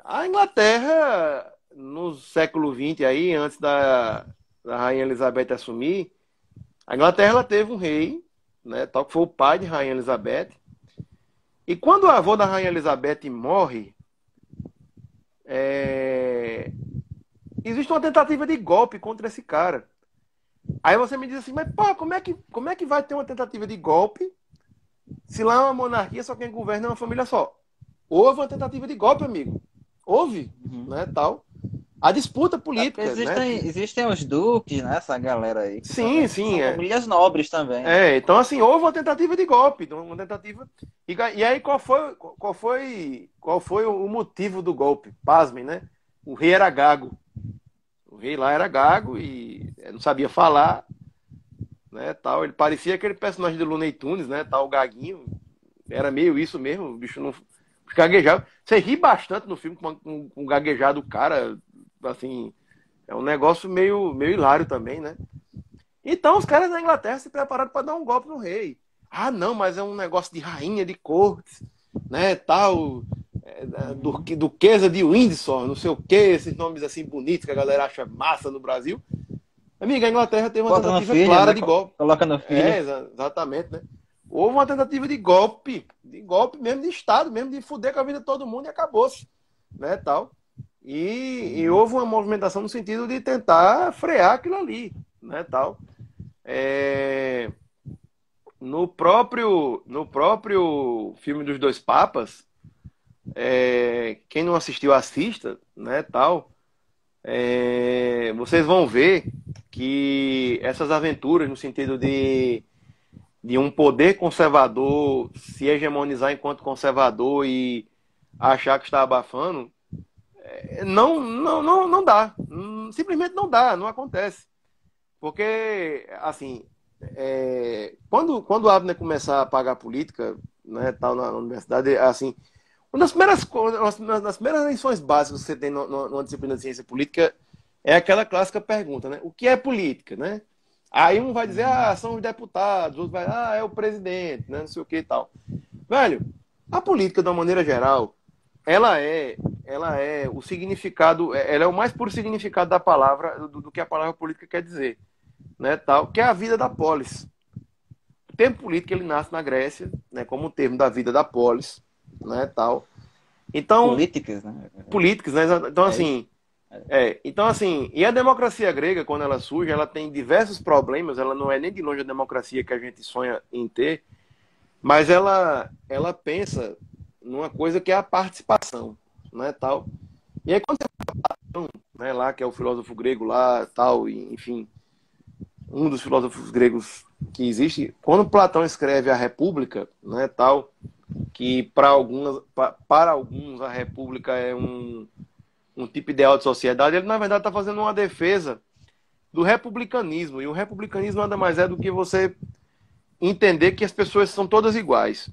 a Inglaterra, no século XX, aí, antes da Rainha Elizabeth assumir, a Inglaterra ela teve um rei, né, tal que foi o pai de Rainha Elizabeth. E quando o avô da Rainha Elizabeth morre, existe uma tentativa de golpe contra esse cara. Aí você me diz assim, mas pô, como é que vai ter uma tentativa de golpe se lá é uma monarquia, só quem governa é uma família só? Houve uma tentativa de golpe, amigo. Houve, Uhum. né, tal. A disputa É porque política, né? existem os duques, né? Essa galera aí, que Sim, também sim, são é. famílias nobres também, né? É, então assim, houve uma tentativa de golpe, então, uma tentativa. E aí qual foi o motivo do golpe? Pasmem, né? O rei era gago. O rei lá era gago e não sabia falar, né, tal. Ele parecia aquele personagem do Looney Tunes, né, tal, o gaguinho. Era meio isso mesmo, o bicho não gaguejava. Você ri bastante no filme com o gaguejar do cara, assim, é um negócio meio hilário também, né? Então os caras da Inglaterra se prepararam para dar um golpe no rei. Ah, não, mas é um negócio de rainha de cortes, né, tal, Uhum. duquesa de Windsor, não sei o que, esses nomes assim bonitos que a galera acha massa no Brasil. Amiga, a Inglaterra teve uma Bota no tentativa filho, clara né? de golpe. Coloca no filho. É, exatamente, né? Houve uma tentativa de golpe mesmo de Estado, mesmo de fuder com a vida de todo mundo e acabou-se, né, tal. E Uhum. houve uma movimentação no sentido de tentar frear aquilo ali, né, tal. É, no próprio filme dos Dois Papas, quem não assistiu, assista, né, tal. Vocês vão ver que essas aventuras no sentido de um poder conservador se hegemonizar enquanto conservador e achar que está abafando, não dá. Simplesmente não dá, não acontece. Porque, assim, quando o Abner começar a pagar política, né, tal, na universidade, assim, uma das primeiras lições básicas que você tem numa disciplina de ciência política é aquela clássica pergunta, né? O que é política, né? Aí um vai dizer, Uhum. ah, são os deputados, outro vai, ah, é o presidente, né? Não sei o que e tal. Velho, a política, de uma maneira geral, ela é, ela é o significado, ela é o mais puro significado da palavra, do que a palavra política quer dizer, né? Tal, que é a vida da polis. O termo política ele nasce na Grécia, né? Como o termo da vida da polis, né? Tal. Então, Políticas, né? políticos, né? Então, É isso? assim, então, assim, e a democracia grega, quando ela surge, ela tem diversos problemas, ela não é nem de longe a democracia que a gente sonha em ter, mas ela pensa numa coisa que é a participação, né, tal. E aí, quando você né, lá, que é o filósofo grego lá, tal, e, enfim, um dos filósofos gregos que existe, quando Platão escreve a República, né, tal, que para alguns a República é um tipo ideal de sociedade, ele na verdade está fazendo uma defesa do republicanismo. E o republicanismo nada mais é do que você entender que as pessoas são todas iguais.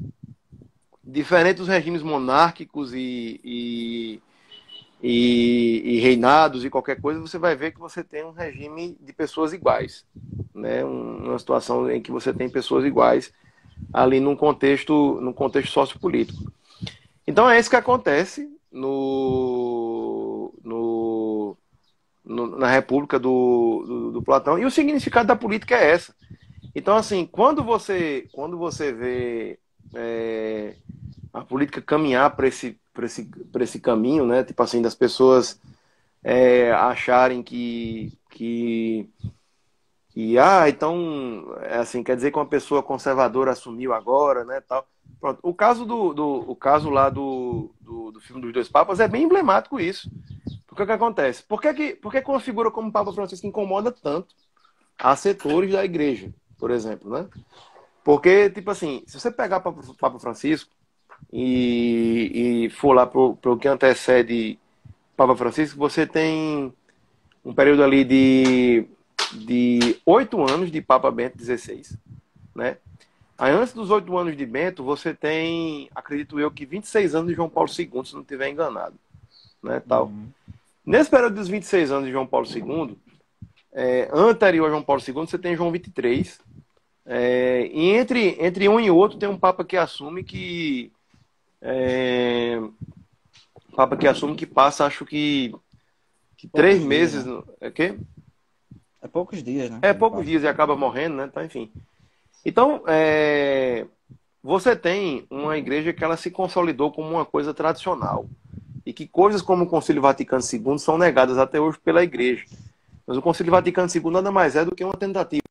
Diferente dos regimes monárquicos e reinados e qualquer coisa, você vai ver que você tem um regime de pessoas iguais. Né? Uma situação em que você tem pessoas iguais ali num contexto sociopolítico. Então é isso que acontece na República do Platão. E o significado da política é essa. Então, assim, quando você vê a política caminhar para esse caminho, né? Tipo assim, das pessoas acharem então, assim, quer dizer que uma pessoa conservadora assumiu agora, né, tal. Pronto. O caso lá do filme dos Dois Papas é bem emblemático isso. Porque o que acontece? Por que uma figura como o Papa Francisco incomoda tanto a setores da igreja, por exemplo, né? Porque, tipo assim, se você pegar o Papa Francisco e for lá pro que antecede Papa Francisco, você tem um período ali de 8 anos de Papa Bento XVI, né? Aí antes dos 8 anos de Bento, você tem, acredito eu, que 26 anos de João Paulo II, se não estiver enganado, né, tal. Uhum. Nesse período dos 26 anos de João Paulo II, anterior a João Paulo II, você tem João XXIII, e entre um e outro tem um Papa que assume que passa, acho que três Poucos dias, meses, né? é quê? É poucos dias, né? Ele Poucos passa. dias e acaba morrendo, né? Tá, enfim. Então, você tem uma igreja que ela se consolidou como uma coisa tradicional e que coisas como o Concílio Vaticano II são negadas até hoje pela igreja. Mas o Concílio Vaticano II nada mais é do que uma tentativa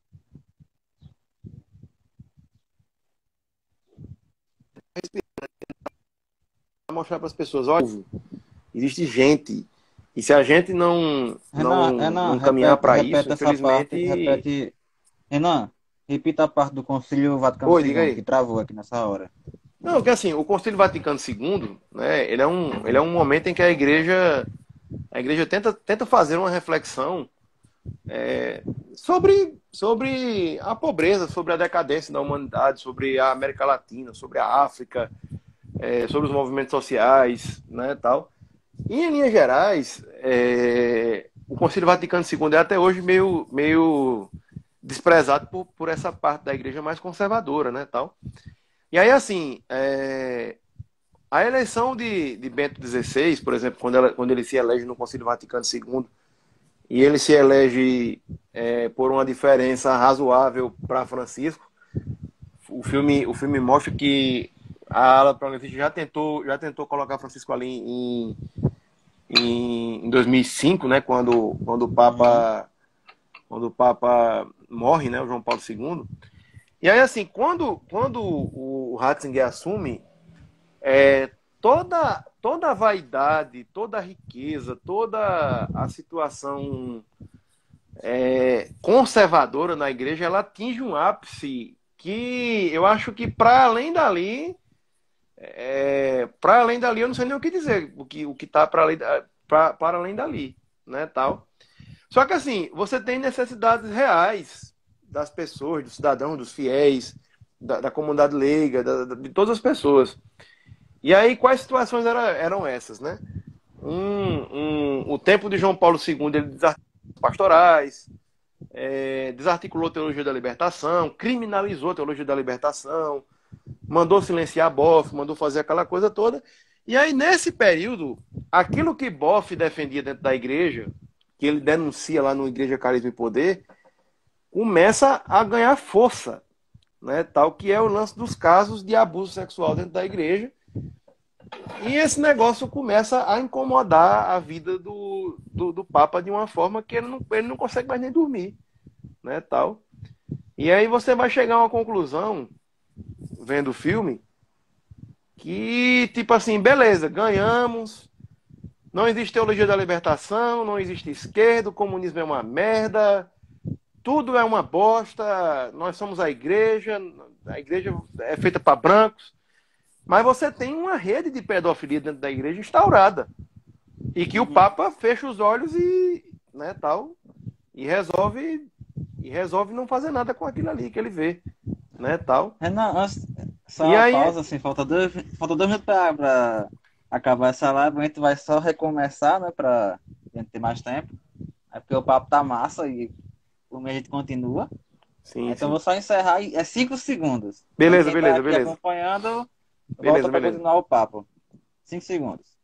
de mostrar para as pessoas, olha, existe gente. E se a gente Renan, não caminhar para isso, repete essa parte, infelizmente. repete. Renan, repita a parte do Concílio Vaticano Oi, diga II, que aí. travou aqui nessa hora. Não, porque assim, o Concílio Vaticano II, né, ele é um momento em que a igreja tenta fazer uma reflexão sobre a pobreza, sobre a decadência da humanidade, sobre a América Latina, sobre a África, sobre os movimentos sociais, né, tal. E, em linhas gerais, o Concílio Vaticano II é até hoje meio desprezado por essa parte da igreja mais conservadora, né, tal. E aí, assim, a eleição de Bento XVI, por exemplo, quando ele se elege no Concílio Vaticano II, e ele se elege por uma diferença razoável para Francisco, o filme mostra que a ala progressista já tentou colocar Francisco ali em 2005, né, Uhum. quando o Papa morre, né, o João Paulo II. E aí, assim, quando o Ratzinger assume, toda a vaidade, toda a riqueza, toda a situação conservadora na igreja, ela atinge um ápice que eu acho que para além dali, eu não sei nem o que dizer, o que está para além dali, né, tal. Só que assim, você tem necessidades reais das pessoas, dos cidadãos, dos fiéis, da comunidade leiga, de todas as pessoas. E aí, quais situações eram essas, né? O tempo de João Paulo II, ele desarticulou as pastorais, desarticulou a teologia da libertação, criminalizou a teologia da libertação, mandou silenciar Boff, mandou fazer aquela coisa toda. E aí, nesse período, aquilo que Boff defendia dentro da igreja, que ele denuncia lá no Igreja, Carisma e Poder, começa a ganhar força, né? Tal que é o lance dos casos de abuso sexual dentro da igreja. E esse negócio começa a incomodar a vida do Papa de uma forma que ele não consegue mais nem dormir, né? Tal. E aí você vai chegar a uma conclusão, vendo o filme, que, tipo assim, beleza, ganhamos, não existe teologia da libertação, não existe esquerda, o comunismo é uma merda, tudo é uma bosta, nós somos a igreja é feita para brancos, mas você tem uma rede de pedofilia dentro da igreja instaurada, e que o Uhum. Papa fecha os olhos e, né, tal, e resolve não fazer nada com aquilo ali que ele vê, né, tal. Renan, só E uma aí, pausa, assim, falta 2 minutos pra acabar essa live, a gente vai só recomeçar, né, pra gente ter mais tempo. É porque o papo tá massa e por mim a gente continua. sim, Então eu sim. vou só encerrar, é 5 segundos. Aí Beleza, quem tá beleza, aqui beleza. acompanhando, volta Beleza, pra beleza. continuar o papo. 5 segundos.